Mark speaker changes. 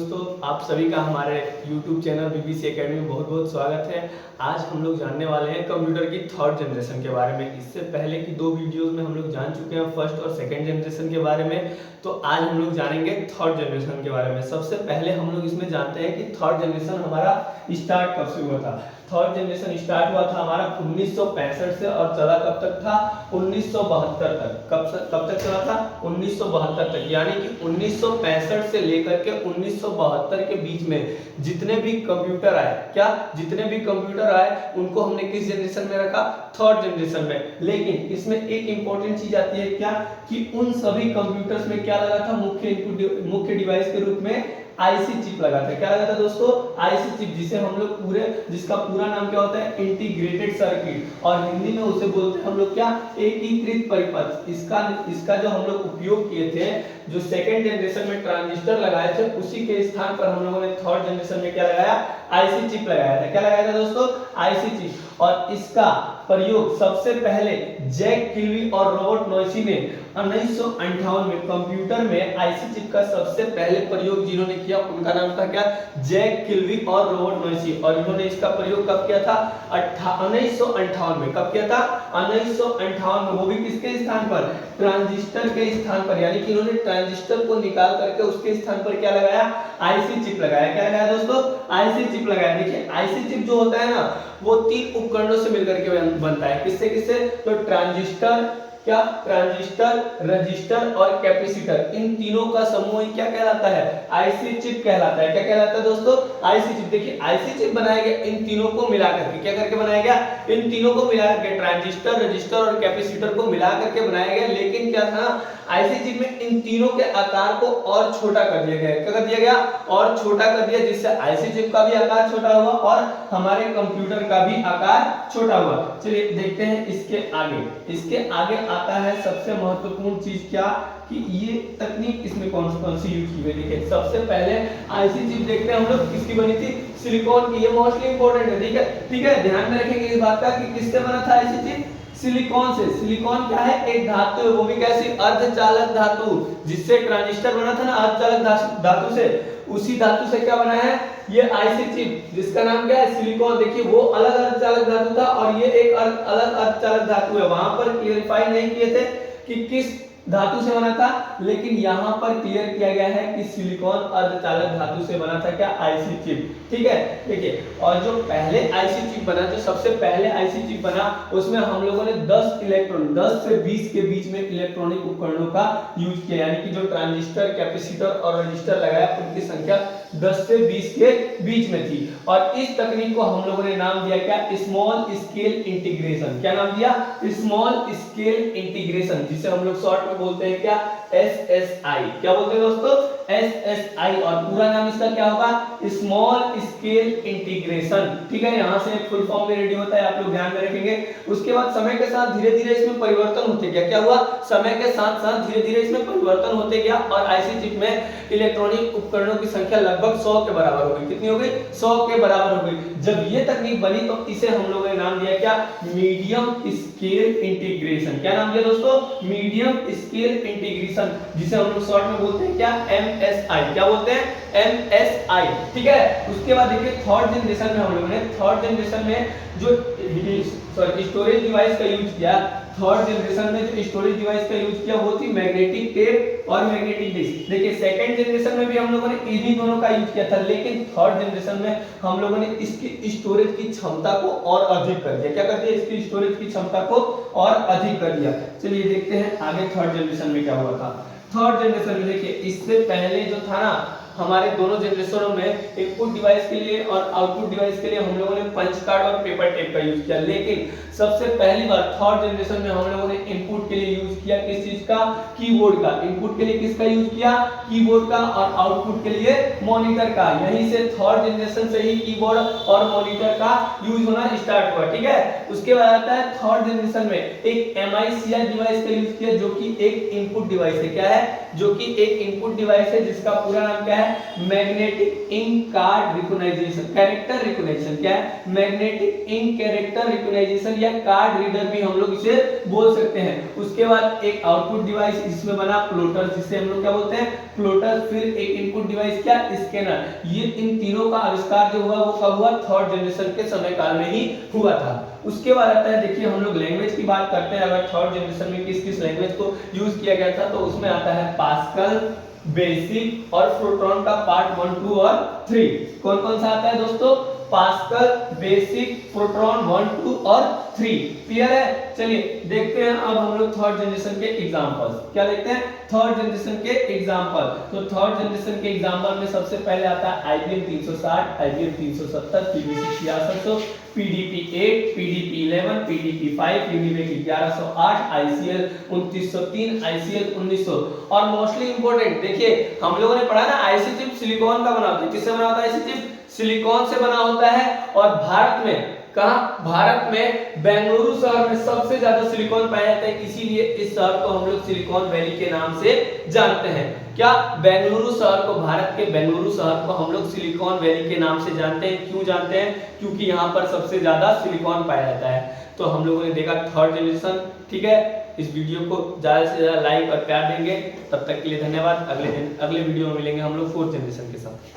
Speaker 1: दोस्तों, आप सभी का हमारे YouTube चैनल बीबीसी एकेडमी में बहुत बहुत स्वागत है। आज हम लोग जानने वाले हैं कंप्यूटर की थर्ड जनरेशन के बारे में। इससे पहले की दो वीडियोस में हम लोग जान चुके हैं फर्स्ट और सेकंड जनरेशन के बारे में। तो आज हम लोग जानेंगे थर्ड जनरेशन के बारे में। सबसे पहले हम लोग इसमें जानते हैं कि थर्ड जनरेशन हमारा स्टार्ट कब से हुआ था। थर्ड जनरेशन स्टार्ट हुआ था हमारा 1965 से और चला कब तक था, 1972 तक। कब तक चला था, 1972 तक। यानी कि 1965 से लेकर के 1972 के बीच में जितने भी कंप्यूटर आए, जितने भी कंप्यूटर आए उनको हमने किस जनरेशन में रखा, थर्ड जनरेशन में। लेकिन इसमें एक इंपॉर्टेंट चीज आती है क्या, कि उन सभी कंप्यूटर्स में क्या लगा था, मुख्य डिवाइस के रूप में आईसी चिप लगा था। क्या लगा था दोस्तों, आईसी चिप, जिसका पूरा नाम क्या होता है, इंटीग्रेटेड सर्किट, और हिंदी में उसे बोलते हैं हम लोग क्या, एकीकृत परिपथ। इसका जो हम लोग उपयोग किए थे, जो सेकेंड जनरेशन में ट्रांजिस्टर लगाए थे, उसी के स्थान पर हम लोगों ने थर्ड जनरेशन में क्या लगाया, आईसी चिप लगाया था। क्या लगाया था दोस्तों, आईसी चिप। और इसका प्रयोग सबसे पहले जैक किल्वी और रॉबर्ट नॉइसी ने 1958 में कंप्यूटर में आईसी चिप का सबसे पहले प्रयोग जिन्होंने किया, उनका नाम था क्या, जैक किल्वी और रॉबर्ट नॉइसी। और इन्होंने इसका प्रयोग कब किया था, 1958 में। कब किया था, 1958 में। वो भी किसके स्थान पर, ट्रांजिस्टर के स्थान पर। यानी कि इन्होंने ट्रांजिस्टर को निकाल करके उसके स्थान पर क्या लगाया, आईसी चिप लगाया। क्या लगाया दोस्तों, आईसी चिप लगाया। देखिए आईसी चिप जो होता है ना, वो तीन उपकरणों से मिलकर के बनता है। किससे किससे, तो ट्रांजिस्टर, रजिस्टर और कैपेसिटर, इन तीनों का समूह क्या कहलाता है, आईसी चिप कहलाता है। क्या कहलाता है दोस्तों, आईसी चिप। देखिए आईसी चिप बनाया गया इन तीनों को मिला करके। क्या करके बनाया गया, इन तीनों को मिला करके, ट्रांजिस्टर, रजिस्टर और कैपेसिटर को मिला करके बनाया गया। लेकिन क्या था, आईसी चिप में इन तीनों के आकार को और छोटा कर दिया गया। क्या कर दिया गया, और छोटा कर दिया, जिससे आईसी चिप का भी आकार छोटा हुआ और हमारे कंप्यूटर का भी आकार छोटा हुआ। चलिए देखते हैं इसके आगे आता है सबसे महत्वपूर्ण चीज क्या, कि ये तकनीक इसमें कौन सी यूज की गई। देखिए सबसे पहले आईसी चिप देखते हैं हम लोग, किसकी बनी थी, सिलिकॉन की। ये मोस्टली इंपॉर्टेंट है, ठीक है, ध्यान में रखेंगे इस बात का कि किससे बना था आईसी चिप, सिलिकॉन से। सिलिकॉन क्या है, एक धातु है, वो भी कैसी, अर्धचालक धातु। जिससे ट्रांजिस्टर बना था ना, अर्धचालक धातु से, उसी धातु से क्या बना है ये आईसी चिप, जिसका नाम क्या है, सिलिकॉन। देखिए वो अलग अर्धचालक धातु था और ये एक अलग अर्धचालक धातु है। वहां पर क्लियरिफाई नहीं किए थे कि किस धातु से बना था, लेकिन यहां पर क्लियर किया गया है कि सिलिकॉन अर्धचालक धातु से बना था क्या, आईसी चिप। ठीक है, देखिए और जो पहले आईसी चिप बना, जो सबसे पहले आईसी चिप बना, उसमें हम लोगों ने 10 से 20 के बीच में इलेक्ट्रॉनिक उपकरणों का यूज किया। यानी कि जो ट्रांजिस्टर, कैपेसिटर और रजिस्टर लगाया, उनकी संख्या 10 से 20 के बीच में थी। और इस तकनीक को हम लोगों ने नाम दिया क्या, स्मॉल स्केल इंटीग्रेशन। क्या नाम दिया, स्मॉल स्केल इंटीग्रेशन, जिसे हम लोग शॉर्ट में बोलते हैं क्या, एसएसआई। क्या बोलते हैं दोस्तों, एसएसआई। और पूरा नाम इसका क्या होगा, स्मॉल स्केल इंटीग्रेशन। ठीक है, यहां से एक फुल फॉर्म में रेडी होता है, आप लोग ध्यान में रखेंगे। उसके बाद समय के साथ धीरे धीरे इसमें परिवर्तन होते गया। क्या हुआ, समय के साथ साथ धीरे धीरे इसमें परिवर्तन होते गया और आईसी चिप में इलेक्ट्रॉनिक उपकरणों की संख्या लगभग 100 के बराबर हो गई। कितनी हो गई, 100 के बराबर हो गई। जब ये तकनीक बनी तो इसे हम लोगों ने नाम दिया क्या, मीडियम स्केल इंटीग्रेशन। क्या नाम दिया दोस्तों, मीडियम स्केल इंटीग्रेशन, जिसे हम लोग शॉर्ट में बोलते हैं क्या, एमएसआई। क्या बोलते हैं, एमएसआई। ठीक है, उसके बाद देखिए थर्ड जनरेशन में हम लोगों ने, थर्ड जनरेशन में जो स्टोरेज डिवाइस का यूज किया, थर्ड जनरेशन में जो स्टोरेज डिवाइस का यूज किया वो थी मैग्नेटिक टेप और मैग्नेटिक डिस्क। देखिए सेकंड जनरेशन में भी हम लोगों ने इन्हीं दोनों का यूज किया था, लेकिन थर्ड जनरेशन में हम लोगों ने इसकी स्टोरेज की क्षमता को और अधिक कर दिया। क्या कर दिया, इसकी स्टोरेज की क्षमता को और अधिक कर दिया। चलिए देखते हैं आगे थर्ड जनरेशन में क्या हुआ था। थर्ड जनरेशन में देखिए, इससे पहले जो था ना, हमारे दोनों जनरेशनों में इनपुट डिवाइस के लिए और आउटपुट डिवाइस के लिए हम लोगों ने पंच कार्ड और पेपर टेप का यूज किया। लेकिन सबसे पहली बार थर्ड जनरेशन में हम लोगों ने इनपुट के लिए यूज किया किस चीज का, कीबोर्ड का। इनपुट के लिए किसका यूज किया, कीबोर्ड का, और आउटपुट के लिए मॉनिटर का। यहीं से थर्ड जनरेशन से ही कीबोर्ड और मॉनिटर का यूज होना स्टार्ट हुआ। ठीक है, उसके बाद आता है थर्ड जनरेशन में एक MICI डिवाइस का यूज किया, जो कि एक इनपुट डिवाइस है। क्या है, जो कि एक इनपुट डिवाइस है जिसका पूरा नाम क्या है, magnetic ink card recognization, character recognition. क्या है, मैग्नेटिक इंक कैरेक्टर रिकॉग्नाइजेशन या कार्ड रीडर भी हम लोग इसे बोल सकते हैं। उसके बाद एक आउटपुट डिवाइस जिसमें बना प्लॉटर, जिसे हम लोग क्या बोलते हैं, प्लॉटर। फिर एक इनपुट डिवाइस क्या, स्कैनर। ये इन तीनों का आविष्कार जो हुआ वो कब हुआ, थर्ड जनरेशन के समय काल में ही हुआ था। उसके बाद आता है, देखिए हम लोग लैंग्वेज की बात करते हैं, अगर थर्ड जनरेशन में किस किस लैंग्वेज को यूज किया गया था, तो उसमें आता है पास्कल, बेसिक और फोर्ट्रॉन का पार्ट 1, 2 और 3। कौन कौन सा आता है दोस्तों, पास्कल, बेसिक, फोर्ट्रॉन 1, 2 और 3। क्लियर है। चलिए देखते हैं अब हम लोग थर्ड जनरेशन के एग्जांपल्स। क्या देखते हैं, थर्ड जनरेशन के एग्जांपल। तो थर्ड जनरेशन के एग्जांपल में सबसे पहले आता है IBM 360, IBM 370, PDP 6600, PDP 8, PDP 11, PDP 5, UNIVAC 1108, ICL 2903, ICL 1900। और मोस्टली इंपोर्टेंट देखिए, हम लोगों ने पढ़ा ना आईसी चिप सिलिकॉन का बना होता है। किससे बना होता है आईसी चिप, सिलिकॉन से बना होता है। और भारत में कहां, भारत में बेंगलुरु शहर में सबसे ज्यादा सिलिकॉन पाया जाता है, इसीलिए इस शहर को हम लोग सिलिकॉन वैली के नाम से जानते हैं। क्या, बेंगलुरु शहर को, भारत के बेंगलुरु शहर को हम लोग सिलिकॉन वैली के नाम से जानते हैं। क्यों जानते हैं, क्योंकि यहाँ पर सबसे ज्यादा सिलिकॉन पाया जाता है। तो हम लोगों ने देखा थर्ड जनरेशन। ठीक है, इस वीडियो को ज्यादा से ज्यादा लाइक और प्यार देंगे। तब तक के लिए धन्यवाद। अगले वीडियो में मिलेंगे हम लोग फोर्थ जनरेशन के साथ।